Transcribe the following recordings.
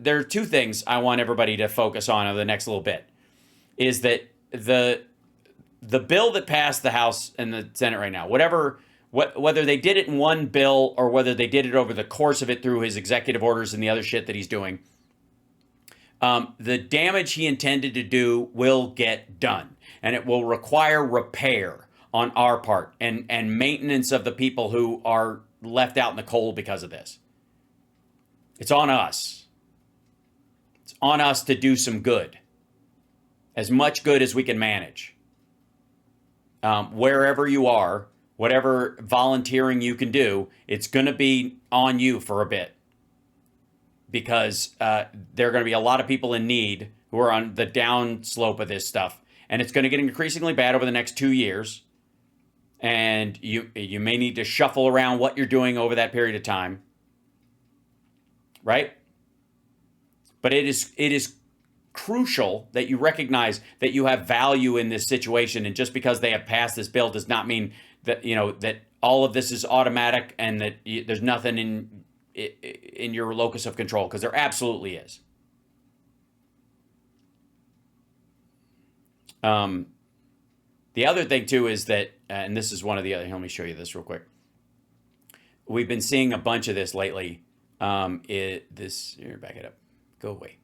there are two things I want everybody to focus on over the next little bit. Is that the bill that passed the House and the Senate right now, whether they did it in one bill or whether they did it over the course of it through his executive orders and the other shit that he's doing, the damage he intended to do will get done, and it will require repair on our part and maintenance of the people who are left out in the cold because of this. It's on us. It's on us to do some good. As much good as we can manage. Wherever you are, whatever volunteering you can do, it's going to be on you for a bit. Because there are going to be a lot of people in need who are on the down slope of this stuff. And it's going to get increasingly bad over the next 2 years. And you may need to shuffle around what you're doing over that period of time. Right? But it is crucial that you recognize that you have value in this situation, and just because they have passed this bill does not mean that that all of this is automatic and that there's nothing in your locus of control, because there absolutely is. The other thing too is that, and this is one of the other. Let me show you this real quick. We've been seeing a bunch of this lately. Back it up. Go away.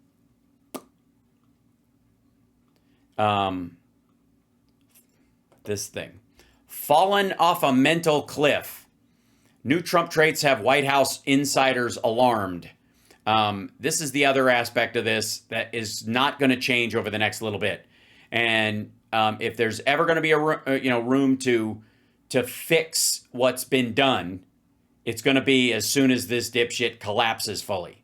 This thing. Fallen off a mental cliff. New Trump traits have White House insiders alarmed. This is the other aspect of this that is not going to change over the next little bit. And if there's ever going to be a room to fix what's been done, it's going to be as soon as this dipshit collapses fully.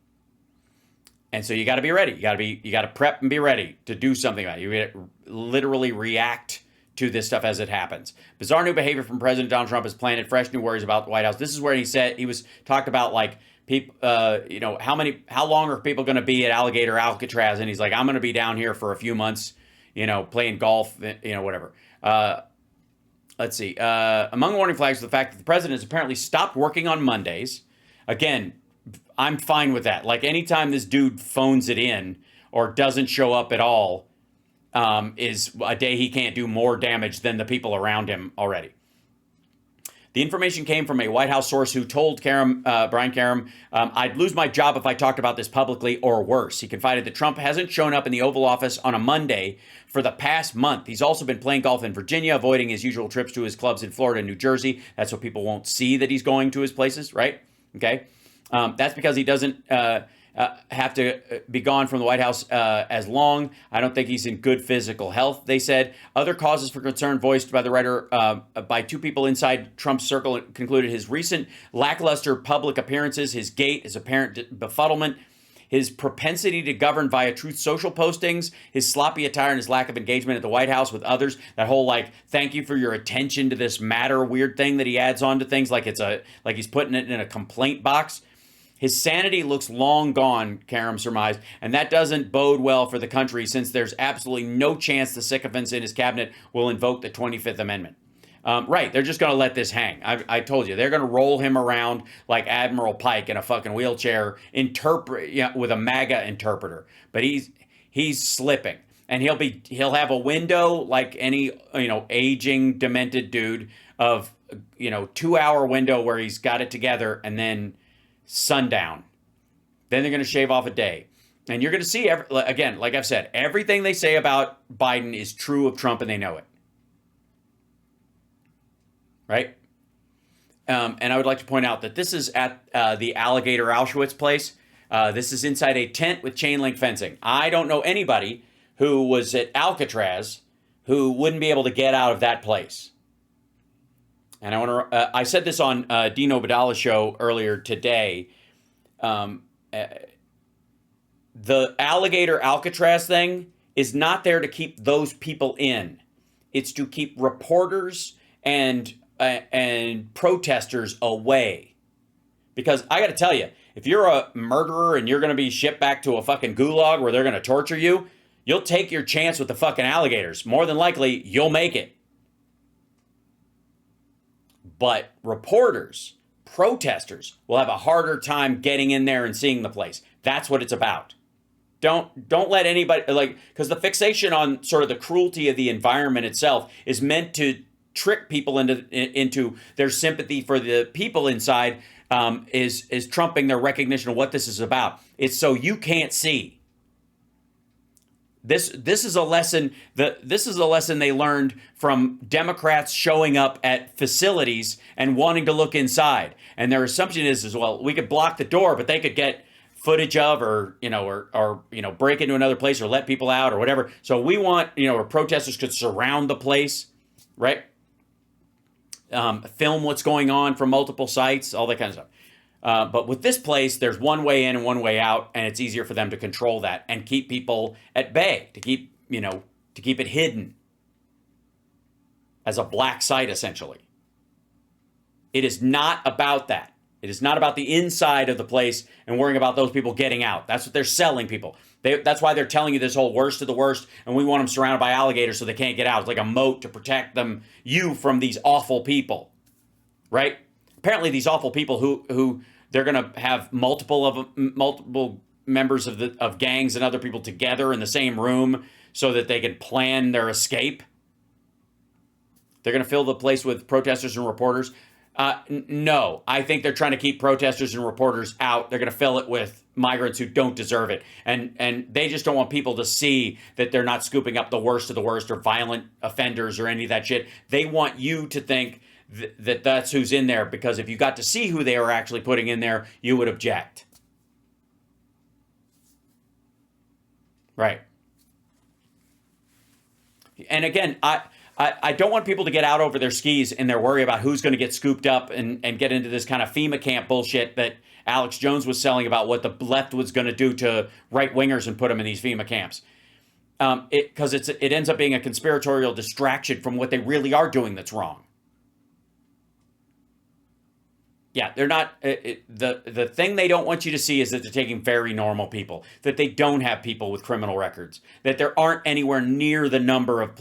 And so you got to be ready. You got to prep and be ready to do something about it. You literally react to this stuff as it happens. Bizarre new behavior from President Donald Trump has planted fresh new worries about the White House. This is where he was talked about, like, people, how long are people going to be at Alligator Alcatraz? And he's like, I'm going to be down here for a few months, playing golf, whatever. Let's see. Among warning flags is the fact that the president has apparently stopped working on Mondays. Again, I'm fine with that. Like, anytime this dude phones it in or doesn't show up at all, is a day he can't do more damage than the people around him already. The information came from a White House source who told Brian Karem, I'd lose my job if I talked about this publicly, or worse. He confided that Trump hasn't shown up in the Oval Office on a Monday for the past month. He's also been playing golf in Virginia, avoiding his usual trips to his clubs in Florida and New Jersey. That's so people won't see that he's going to his places, right? Okay. That's because he doesn't have to be gone from the White House as long. I don't think he's in good physical health, they said. Other causes for concern voiced by the writer by two people inside Trump's circle concluded his recent lackluster public appearances, his gait, his apparent befuddlement, his propensity to govern via Truth Social postings, his sloppy attire, and his lack of engagement at the White House with others. That whole, like, thank you for your attention to this matter weird thing that he adds on to things, like he's putting it in a complaint box. His sanity looks long gone, Karem surmised, and that doesn't bode well for the country, since there's absolutely no chance the sycophants in his cabinet will invoke the 25th Amendment. Right, they're just going to let this hang. I told you, they're going to roll him around like Admiral Pike in a fucking wheelchair, with a MAGA interpreter. But he's slipping, and he'll have a window like any aging, demented dude of 2-hour window where he's got it together, and then sundown. Then they're going to shave off a day. And you're going to see, again, like I've said, everything they say about Biden is true of Trump, and they know it. Right? And I would like to point out that this is at the Alligator Auschwitz place. This is inside a tent with chain link fencing. I don't know anybody who was at Alcatraz who wouldn't be able to get out of that place. And I want to. I said this on Dino Badala's show earlier today. The Alligator Alcatraz thing is not there to keep those people in. It's to keep reporters and protesters away. Because I got to tell you, if you're a murderer and you're going to be shipped back to a fucking gulag where they're going to torture you, you'll take your chance with the fucking alligators. More than likely, you'll make it. But reporters, protesters will have a harder time getting in there and seeing the place. That's what it's about. Don't let anybody, like, because the fixation on sort of the cruelty of the environment itself is meant to trick people into their sympathy for the people inside, is trumping their recognition of what this is about. It's so you can't see. This is a lesson they learned from Democrats showing up at facilities and wanting to look inside. And their assumption is well, we could block the door, but they could get footage of, or break into another place or let people out or whatever. So we want, or protesters could surround the place, right? Film what's going on from multiple sites, all that kind of stuff. But with this place, there's one way in and one way out, and it's easier for them to control that and keep people at bay, to keep it hidden as a black site, essentially. It is not about that. It is not about the inside of the place and worrying about those people getting out. That's what they're selling people. That's why they're telling you this whole worst of the worst, and we want them surrounded by alligators so they can't get out. It's like a moat to protect you from these awful people, right? Apparently, these awful people who they're going to have multiple members of gangs and other people together in the same room so that they can plan their escape. They're going to fill the place with protesters and reporters. No, I think they're trying to keep protesters and reporters out. They're going to fill it with migrants who don't deserve it. And they just don't want people to see that they're not scooping up the worst of the worst or violent offenders or any of that shit. They want you to think that that's who's in there, because if you got to see who they are actually putting in there, you would object. Right. And again, I don't want people to get out over their skis in their worry about who's going to get scooped up and get into this kind of FEMA camp bullshit that Alex Jones was selling about what the left was going to do to right-wingers and put them in these FEMA camps. Because it ends up being a conspiratorial distraction from what they really are doing that's wrong. Yeah, they're not. The thing they don't want you to see is that they're taking very normal people, that they don't have people with criminal records, that there aren't anywhere near the number of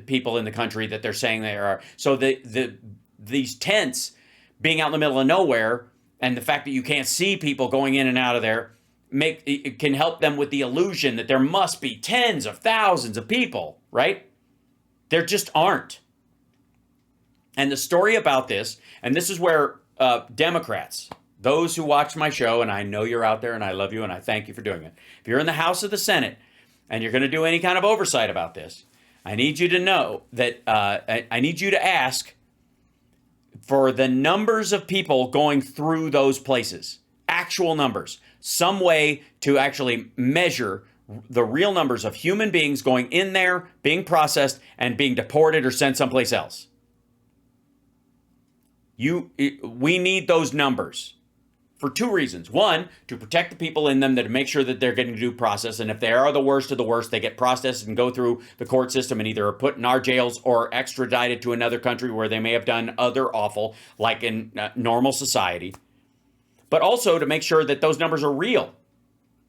people in the country that they're saying there are. So these tents being out in the middle of nowhere, and the fact that you can't see people going in and out of there, it can help them with the illusion that there must be tens of thousands of people, right? There just aren't. And the story about this, and this is where Democrats, those who watch my show, and I know you're out there and I love you and I thank you for doing it. If you're in the House or the Senate and you're going to do any kind of oversight about this, I need you to know that I need you to ask for the numbers of people going through those places, actual numbers, some way to actually measure the real numbers of human beings going in there, being processed, and being deported or sent someplace else. We need those numbers for two reasons. One, to protect the people in them, that make sure that they're getting due process. And if they are the worst of the worst, they get processed and go through the court system and either are put in our jails or extradited to another country where they may have done other awful, like in normal society. But also to make sure that those numbers are real.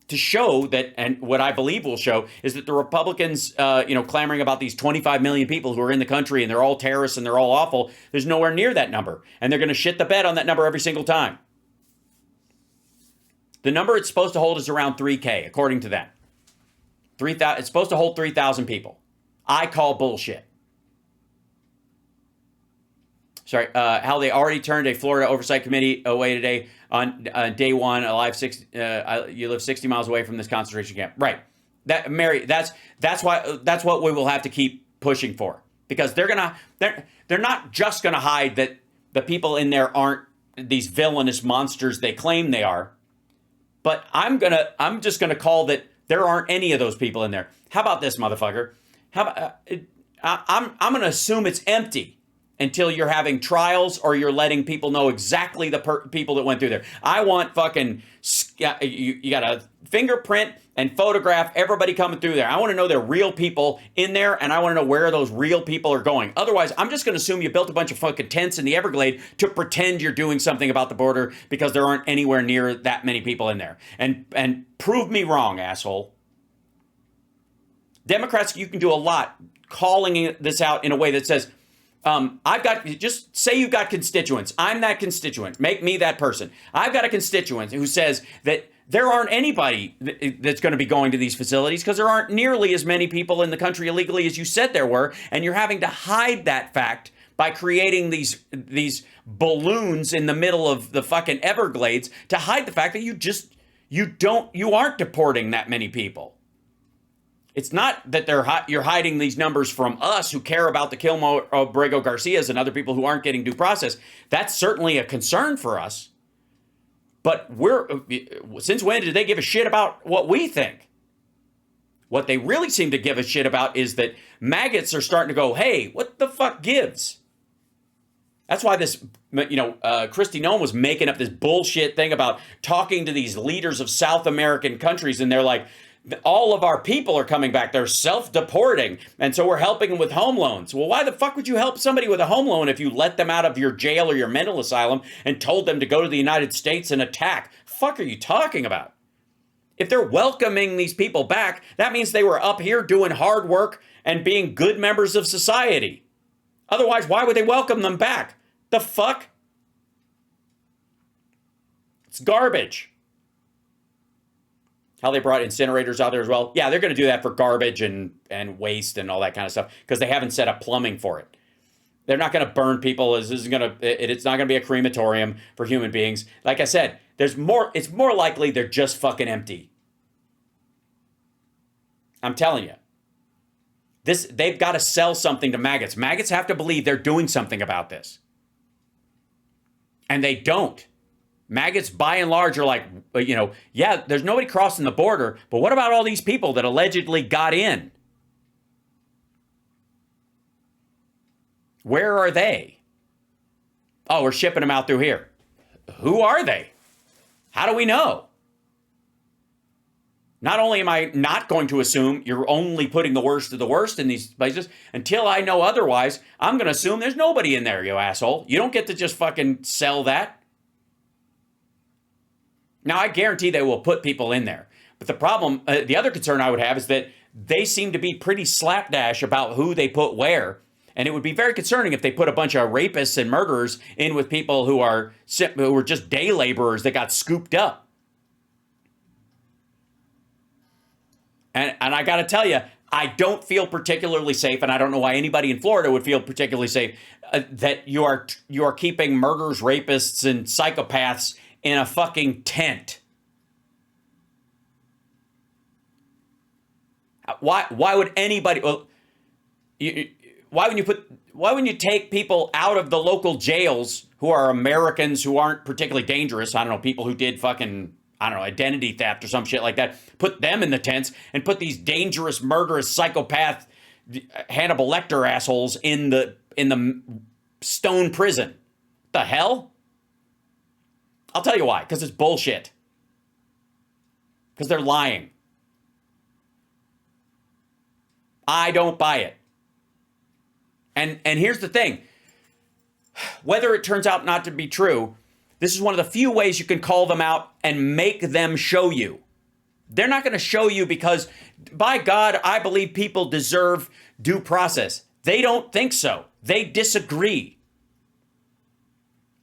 To show that, and what I believe will show, is that the Republicans, clamoring about these 25 million people who are in the country and they're all terrorists and they're all awful, there's nowhere near that number. And they're going to shit the bed on that number every single time. The number it's supposed to hold is around 3K, according to them. 3,000. It's supposed to hold 3,000 people. I call bullshit. Sorry, how they already turned a Florida Oversight Committee away today on day one. You live 60 miles away from this concentration camp, right? That, Mary, that's what we will have to keep pushing for, because they're not just gonna hide that the people in there aren't these villainous monsters they claim they are, but I'm just gonna call that there aren't any of those people in there. How about this, motherfucker? I'm gonna assume it's empty until you're having trials or you're letting people know exactly the people that went through there. I want fucking, you got to fingerprint and photograph everybody coming through there. I want to know they're real people in there, and I want to know where those real people are going. Otherwise, I'm just going to assume you built a bunch of fucking tents in the Everglades to pretend you're doing something about the border because there aren't anywhere near that many people in there. And prove me wrong, asshole. Democrats, you can do a lot calling this out in a way that says, just say you've got constituents. I'm that constituent. Make me that person. I've got a constituent who says that there aren't anybody that's going to be going to these facilities because there aren't nearly as many people in the country illegally as you said there were, and you're having to hide that fact by creating these balloons in the middle of the fucking Everglades to hide the fact that you aren't deporting that many people. It's not that you're hiding these numbers from us who care about the Kilmo Abrego Garcias and other people who aren't getting due process. That's certainly a concern for us. But since when did they give a shit about what we think? What they really seem to give a shit about is that maggots are starting to go, hey, what the fuck gives? That's why this, Kristi Noem was making up this bullshit thing about talking to these leaders of South American countries, and they're like, all of our people are coming back. They're self-deporting, and so we're helping them with home loans. Well, why the fuck would you help somebody with a home loan if you let them out of your jail or your mental asylum and told them to go to the United States and attack? Fuck are you talking about? If they're welcoming these people back, that means they were up here doing hard work and being good members of society. Otherwise, why would they welcome them back? The fuck? It's garbage. How they brought incinerators out there as well. Yeah, they're going to do that for garbage and waste and all that kind of stuff because they haven't set up plumbing for it. They're not going to burn people. It's not going to be a crematorium for human beings. Like I said, it's more likely they're just fucking empty. I'm telling you. They've got to sell something to maggots. Maggots have to believe they're doing something about this. And they don't. Maggots, by and large, are like, yeah, there's nobody crossing the border, but what about all these people that allegedly got in? Where are they? Oh, we're shipping them out through here. Who are they? How do we know? Not only am I not going to assume you're only putting the worst of the worst in these places, until I know otherwise, I'm going to assume there's nobody in there, you asshole. You don't get to just fucking sell that. Now, I guarantee they will put people in there. But the problem, the other concern I would have is that they seem to be pretty slapdash about who they put where. And it would be very concerning if they put a bunch of rapists and murderers in with people who are just day laborers that got scooped up. And I got to tell you, I don't feel particularly safe, and I don't know why anybody in Florida would feel particularly safe, that you are keeping murderers, rapists, and psychopaths in a fucking tent. Why would anybody? Well, why wouldn't you take people out of the local jails who are Americans who aren't particularly dangerous? I don't know, people who did fucking, identity theft or some shit like that. Put them in the tents and put these dangerous, murderous, psychopath, Hannibal Lecter assholes in the stone prison. The hell? I'll tell you why. Because it's bullshit. Because they're lying. I don't buy it. And here's the thing. Whether it turns out not to be true, this is one of the few ways you can call them out and make them show you. They're not going to show you because, by God, I believe people deserve due process. They don't think so. They disagree.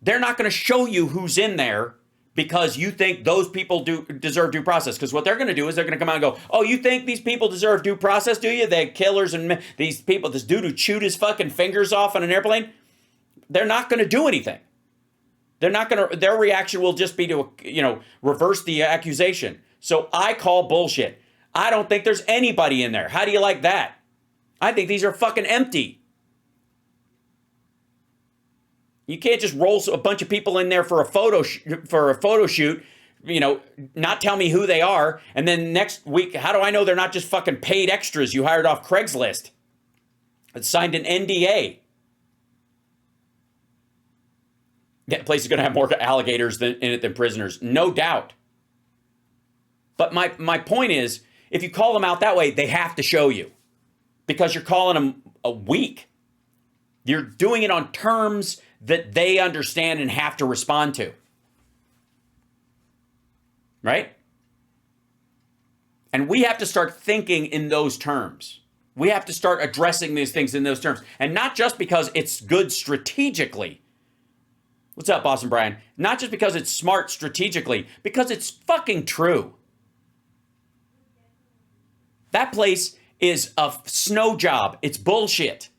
They're not going to show you who's in there because you think those people deserve due process. Because what they're going to do is they're going to come out and go, oh, you think these people deserve due process, do you? They're killers and these people, this dude who chewed his fucking fingers off on an airplane. They're not going to do anything. They're not going to, their reaction will just be to, reverse the accusation. So I call bullshit. I don't think there's anybody in there. How do you like that? I think these are fucking empty. You can't just roll a bunch of people in there for a photo shoot, not tell me who they are, and then next week, how do I know they're not just fucking paid extras you hired off Craigslist that signed an NDA? That place is going to have more alligators in it than prisoners, no doubt. But my point is, if you call them out that way, they have to show you because you're calling them weak. You're doing it on terms that they understand and have to respond to. Right? And we have to start thinking in those terms. We have to start addressing these things in those terms. And not just because it's good strategically. What's up, Boston Brian? Not just because it's smart strategically, because it's fucking true. That place is a snow job. It's bullshit.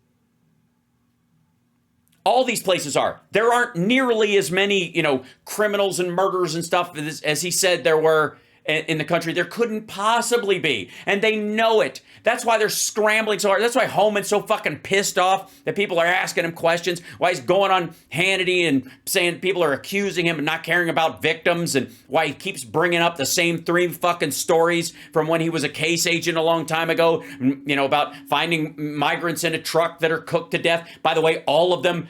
All these places are. There aren't nearly as many, criminals and murderers and stuff as he said there were in the country. There couldn't possibly be. And they know it. That's why they're scrambling so hard. That's why Homan's so fucking pissed off that people are asking him questions. Why he's going on Hannity and saying people are accusing him of not caring about victims, and why he keeps bringing up the same 3 fucking stories from when he was a case agent a long time ago, about finding migrants in a truck that are cooked to death. By the way, all of them,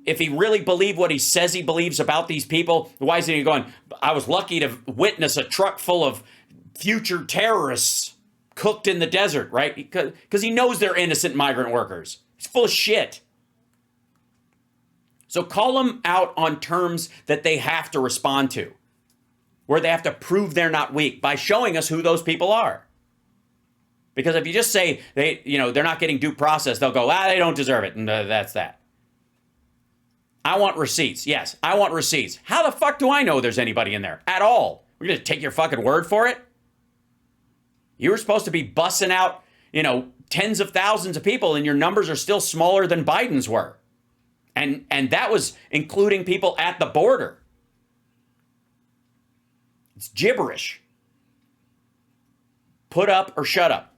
if he really believed what he says he believes about these people, why isn't he going, I was lucky to witness a truck full of future terrorists cooked in the desert, right? Because he knows they're innocent migrant workers. He's full of shit. So call them out on terms that they have to respond to, where they have to prove they're not weak by showing us who those people are. Because if you just say they're not getting due process, they'll go, they don't deserve it, and that's that. I want receipts. Yes, I want receipts. How the fuck do I know there's anybody in there at all? We're going to take your fucking word for it? You were supposed to be bussing out, tens of thousands of people, and your numbers are still smaller than Biden's were. And that was including people at the border. It's gibberish. Put up or shut up.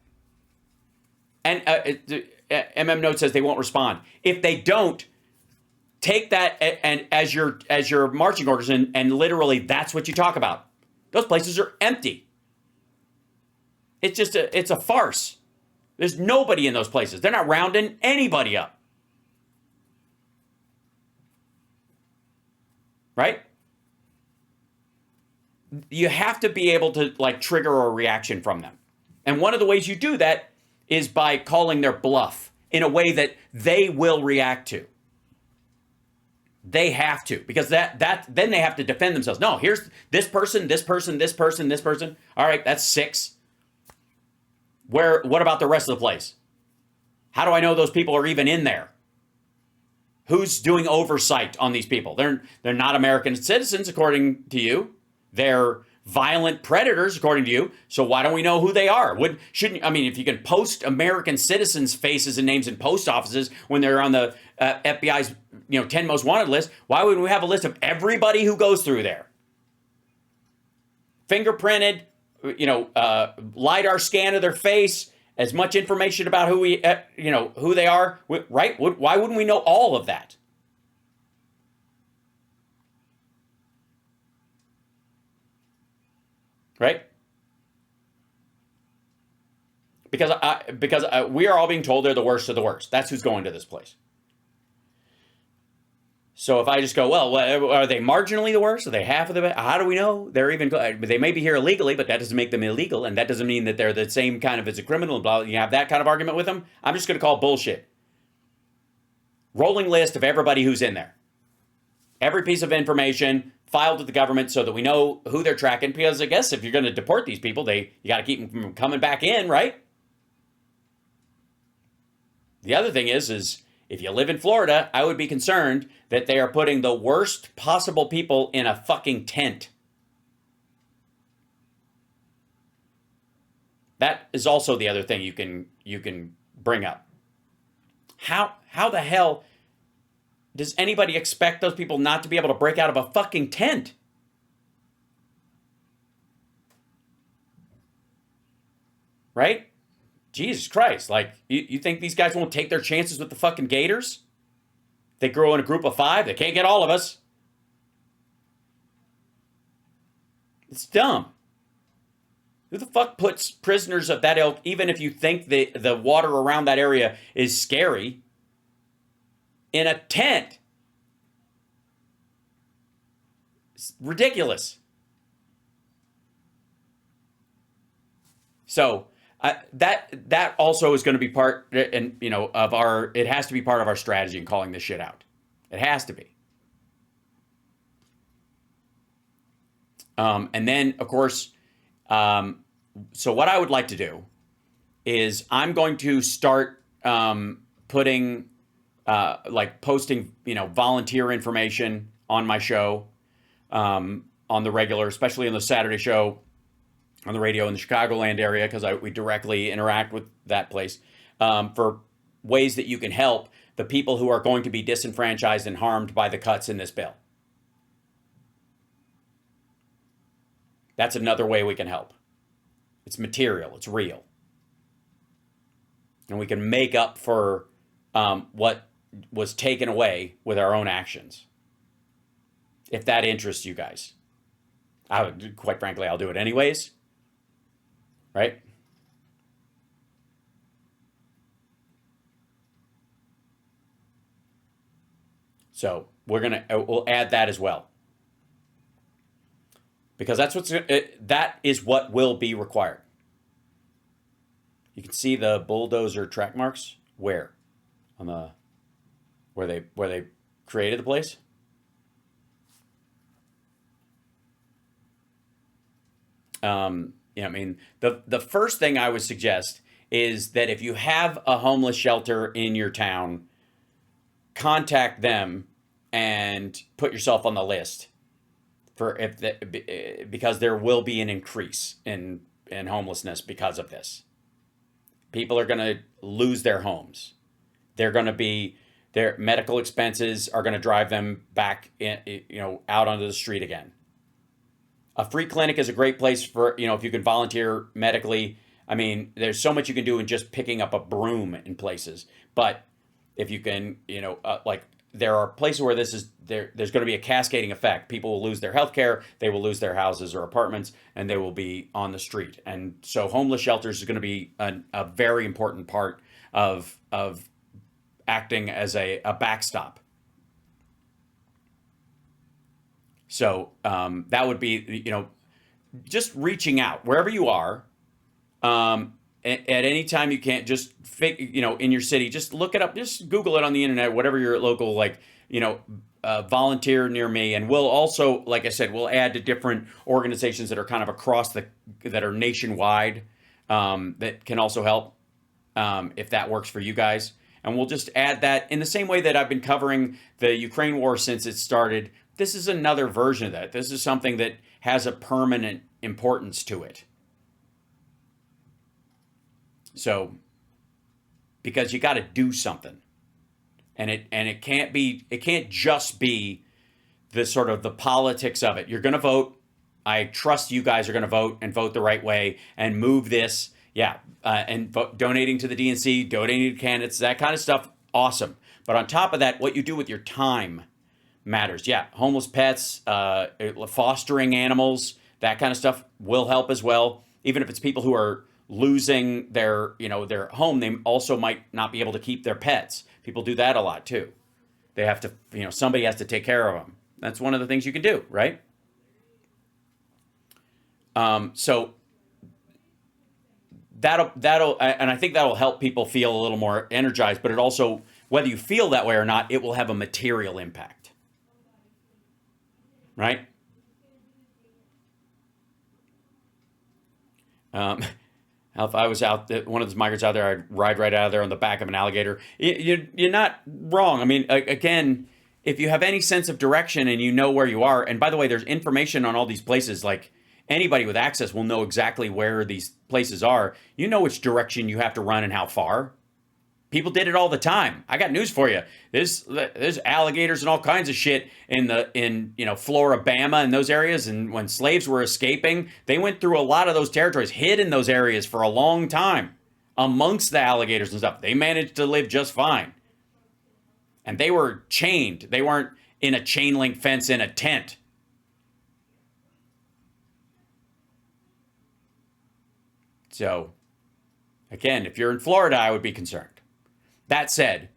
And MM Note says they won't respond. If they don't, take that and as your marching orders, and literally that's what you talk about. Those places are empty. It's just it's a farce. There's nobody in those places. They're not rounding anybody up. Right? You have to be able to trigger a reaction from them. And one of the ways you do that is by calling their bluff in a way that they will react to. They have to, because then they have to defend themselves. No, here's this person, this person, this person, this person. All right, that's 6. What about the rest of the place? How do I know those people are even in there? Who's doing oversight on these people? They're not American citizens, according to you. They're violent predators, according to you. So why don't we know who they are? If you can post American citizens' faces and names in post offices when they're on the FBI's 10 most wanted list, why wouldn't we have a list of everybody who goes through there? Fingerprinted, LiDAR scan of their face, as much information about who they are, right? Why wouldn't we know all of that? Right? Because we are all being told they're the worst of the worst. That's who's going to this place. So if I just go, well, are they marginally the worst? Are they half of the best? How do we know they're even? They may be here illegally, but that doesn't make them illegal, and that doesn't mean that they're the same kind of as a criminal. Blah. You have that kind of argument with them. I'm just going to call bullshit. Rolling list of everybody who's in there. Every piece of information filed with the government so that we know who they're tracking. Because I guess if you're going to deport these people, you got to keep them from coming back in, right? The other thing is if you live in Florida, I would be concerned that they are putting the worst possible people in a fucking tent. That is also the other thing you can bring up. How the hell does anybody expect those people not to be able to break out of a fucking tent? Right? Jesus Christ. You think these guys won't take their chances with the fucking gators? They grow in a group of 5. They can't get all of us. It's dumb. Who the fuck puts prisoners of that ilk, even if you think the water around that area is scary, in a tent? It's ridiculous. So that also is going to be part, of our. It has to be part of our strategy in calling this shit out. It has to be. And then, of course, so what I would like to do is I'm going to start putting like posting, volunteer information on my show, on the regular, especially on the Saturday show on the radio in the Chicagoland area, because we directly interact with that place, for ways that you can help the people who are going to be disenfranchised and harmed by the cuts in this bill. That's another way we can help. It's material, it's real. And we can make up for what was taken away with our own actions. If that interests you guys. Quite frankly, I'll do it anyways. Right? So we'll add that as well. Because that is what will be required. You can see the bulldozer track marks where they created the place. The first thing I would suggest is that if you have a homeless shelter in your town, contact them and put yourself on the list because there will be an increase in homelessness because of this. People are going to lose their homes. Their medical expenses are going to drive them back out onto the street again. A free clinic is a great place for, if you can volunteer medically. I mean, there's so much you can do in just picking up a broom in places. But if you can, there are places where there's going to be a cascading effect. People will lose their health care, they will lose their houses or apartments, and they will be on the street. And so homeless shelters is going to be a very important part of acting as a backstop. So that would be, just reaching out wherever you are. At any time you can't, just in your city, just look it up, just Google it on the internet, whatever your local, volunteer near me. And we'll also, like I said, we'll add to different organizations that are kind of that are nationwide, that can also help, if that works for you guys. And we'll just add that in the same way that I've been covering the Ukraine war since it started. This is another version of that. This is something that has a permanent importance to it. So, because you got to do something, and it can't just be the sort of the politics of it. You're going to vote. I trust you guys are going to vote and vote the right way and move this. Yeah, donating to the DNC, donating to candidates, that kind of stuff. Awesome. But on top of that, what you do with your time matters. Yeah, homeless pets, fostering animals, that kind of stuff will help as well. Even if it's people who are losing their home, they also might not be able to keep their pets. People do that a lot too. They have to, somebody has to take care of them. That's one of the things you can do, right? So that'll, and I think that'll help people feel a little more energized, but it also, whether you feel that way or not, it will have a material impact, right? If I was one of those migrants out there, I'd ride right out of there on the back of an alligator. You're not wrong. I mean, again, if you have any sense of direction and you know where you are, and by the way, there's information on all these places, like anybody with access will know exactly where these places are. You know which direction you have to run and how far. People did it all the time. I got news for you. There's alligators and all kinds of shit in Floribama and those areas. And when slaves were escaping, they went through a lot of those territories, hid in those areas for a long time amongst the alligators and stuff. They managed to live just fine. And they were chained. They weren't in a chain link fence in a tent. So, again, if you're in Florida, I would be concerned. That said,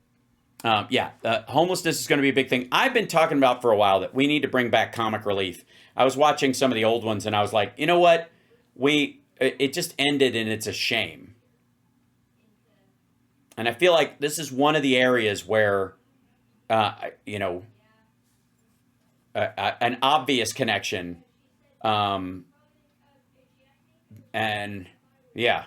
homelessness is going to be a big thing. I've been talking about for a while that we need to bring back comic relief. I was watching some of the old ones and I was like, you know what? It just ended and it's a shame. And I feel like this is one of the areas where, an obvious connection, and yeah.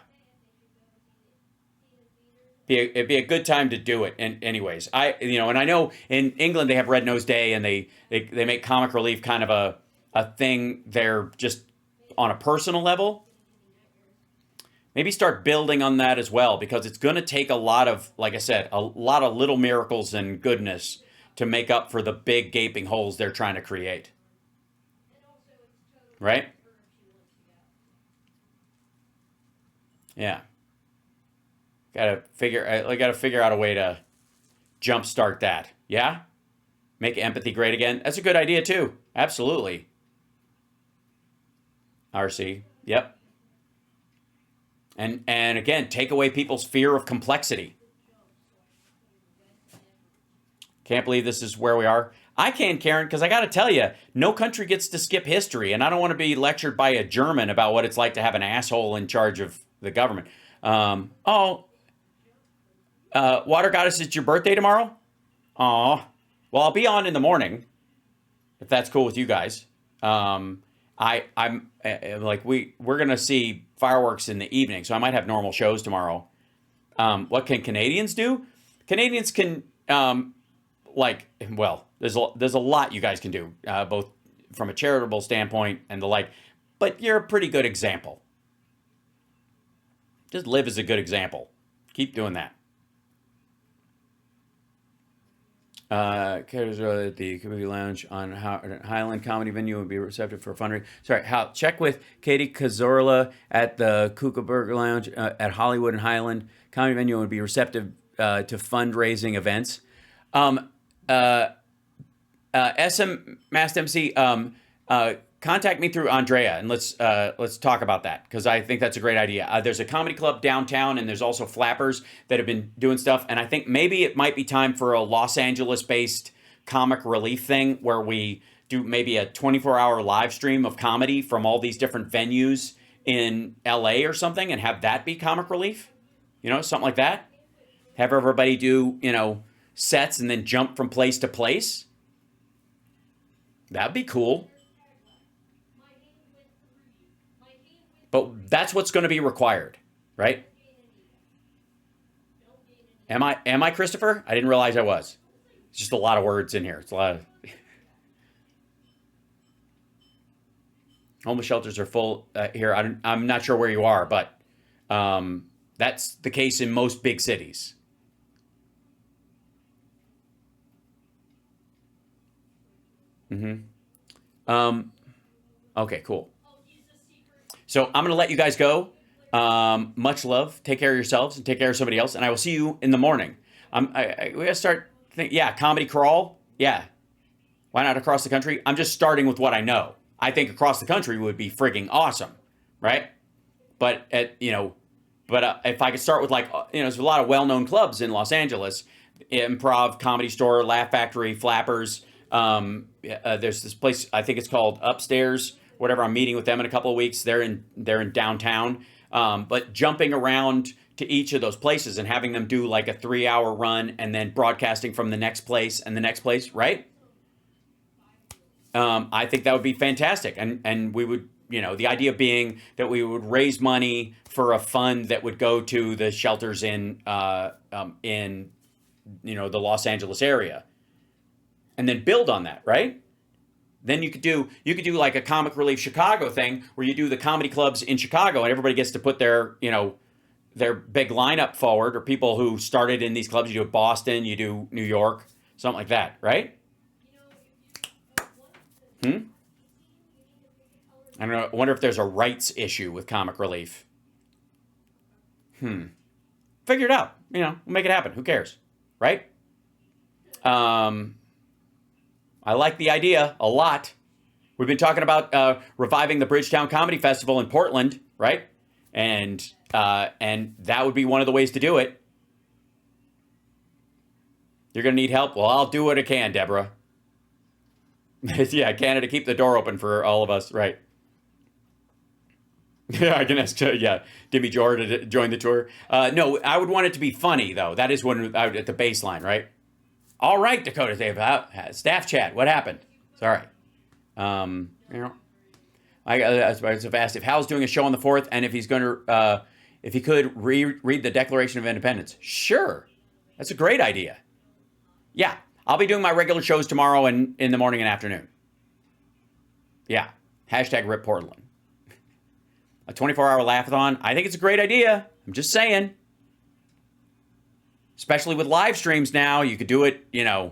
it'd be a good time to do it. And anyways, and I know in England they have Red Nose Day, and they make comic relief kind of a thing there just on a personal level. Maybe start building on that as well, because it's going to take a lot of, like I said, a lot of little miracles and goodness to make up for the big gaping holes they're trying to create. Right? Yeah. I gotta figure out a way to jumpstart that. Yeah? Make empathy great again. That's a good idea too. Absolutely. RC. Yep. And again, take away people's fear of complexity. Can't believe this is where we are. I can, Karen, because I got to tell you, no country gets to skip history, and I don't want to be lectured by a German about what it's like to have an asshole in charge of the government. Water Goddess, it's your birthday tomorrow? Aw. Well, I'll be on in the morning, if that's cool with you guys. I'm like, we're going to see fireworks in the evening, so I might have normal shows tomorrow. What can Canadians do? Canadians can, there's a lot you guys can do, both from a charitable standpoint and the like, but you're a pretty good example. Just live as a good example. Keep doing that. The community lounge on Highland Comedy Venue would be receptive for fundraising. Sorry, check with Katie Cazorla at the Kookaburg Lounge at Hollywood and Highland Comedy Venue would be receptive to fundraising events. SM Masked MC, contact me through Andrea, and let's talk about that, because I think that's a great idea. There's a comedy club downtown, and there's also Flappers that have been doing stuff, and I think maybe it might be time for a Los Angeles-based comic relief thing where we do maybe a 24-hour live stream of comedy from all these different venues in LA or something, and have that be comic relief, something like that. Have everybody do, sets and then jump from place to place. That'd be cool. But that's what's going to be required, right? Am I Christopher? I didn't realize I was. It's just a lot of words in here. It's a lot of homeless shelters are full here. I'm not sure where you are, but that's the case in most big cities. Okay, cool. So I'm going to let you guys go. Much love. Take care of yourselves and take care of somebody else. And I will see you in the morning. We got to start comedy crawl. Yeah. Why not across the country? I'm just starting with what I know. I think across the country would be frigging awesome. Right. But if I could start with there's a lot of well-known clubs in Los Angeles, Improv, Comedy Store, Laugh Factory, Flappers. There's this place, I think it's called Upstairs, whatever. I'm meeting with them in a couple of weeks. They're in downtown. But jumping around to each of those places and having them do like a 3-hour run and then broadcasting from the next place and the next place, right? I think that would be fantastic. And we would, the idea being that we would raise money for a fund that would go to the shelters in the Los Angeles area. And then build on that, right? Then you could do like a Comic Relief Chicago thing where you do the comedy clubs in Chicago and everybody gets to put their big lineup forward, or people who started in these clubs. You do Boston, you do New York, something like that, right? I don't know. I wonder if there's a rights issue with Comic Relief. Figure it out. We'll make it happen. Who cares, right? I like the idea a lot. We've been talking about reviving the Bridgetown Comedy Festival in Portland, right? And that would be one of the ways to do it. You're going to need help? Well, I'll do what I can, Deborah. Yeah, Canada, keep the door open for all of us, right? Yeah, I can ask, Dimmy Jor to join the tour. No, I would want it to be funny, though. That is when at the baseline, right? All right, Dakota, they have staff chat. What happened? Sorry. I was asked if Hal's doing a show on the 4th and if he's going to if he could read the Declaration of Independence. Sure. That's a great idea. Yeah. I'll be doing my regular shows tomorrow and in the morning and afternoon. Yeah. Hashtag Rip Portland. A 24-hour laugh-a-thon. I think it's a great idea. I'm just saying. Especially with live streams now. You could do it, do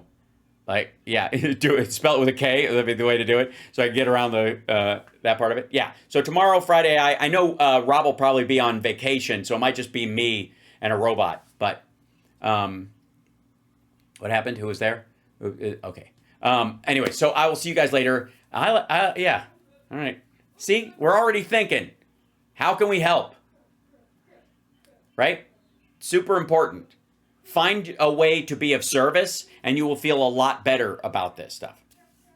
it, spell it with a K. That'd be the way to do it. So I can get around that part of it. Yeah. So tomorrow, Friday, I know Rob will probably be on vacation, so it might just be me and a robot. But what happened? Who was there? Okay. Anyway, so I will see you guys later. Yeah. All right. See, we're already thinking. How can we help? Right? Super important. Find a way to be of service, and you will feel a lot better about this stuff.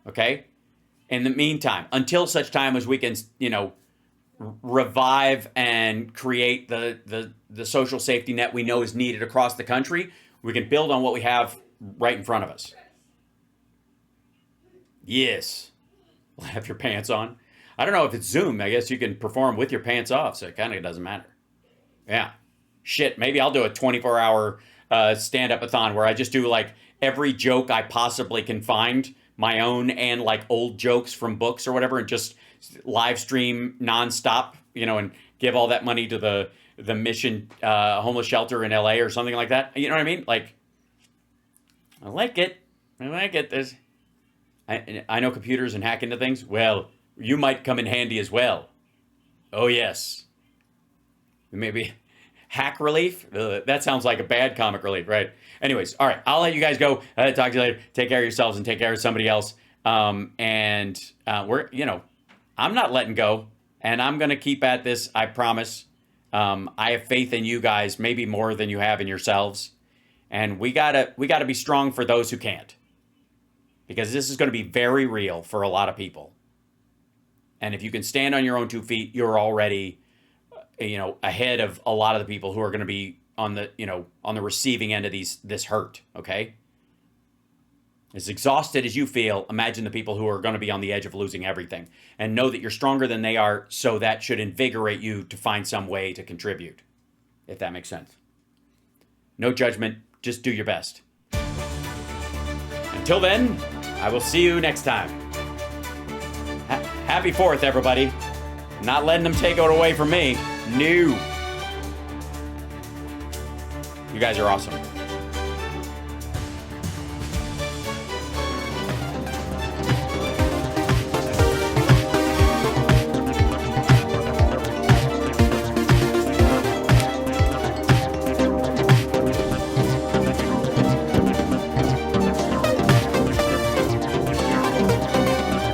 Okay? In the meantime, until such time as we can, revive and create the social safety net we know is needed across the country, we can build on what we have right in front of us. Yes. Have your pants on. I don't know if it's Zoom. I guess you can perform with your pants off, so it kind of doesn't matter. Yeah. Shit, maybe I'll do a 24-hour stand-up-a-thon where I just do, every joke I possibly can find, my own and, old jokes from books or whatever, and just live stream nonstop, and give all that money to the Mission homeless shelter in L.A. or something like that. You know what I mean? I like it. There's... I know computers and hack into things. Well, you might come in handy as well. Oh, yes. Maybe hack relief? That sounds like a bad comic relief, right? Anyways, all right. I'll let you guys go. Talk to you later. Take care of yourselves and take care of somebody else. I'm not letting go. And I'm going to keep at this, I promise. I have faith in you guys, maybe more than you have in yourselves. And we gotta be strong for those who can't. Because this is going to be very real for a lot of people. And if you can stand on your own 2 feet, you're already, ahead of a lot of the people who are going to be on the receiving end of this hurt, okay? As exhausted as you feel, imagine the people who are going to be on the edge of losing everything. And know that you're stronger than they are, so that should invigorate you to find some way to contribute, if that makes sense. No judgment, just do your best. Until then, I will see you next time. Happy 4th, everybody. Not letting them take it away from me. No. You guys are awesome.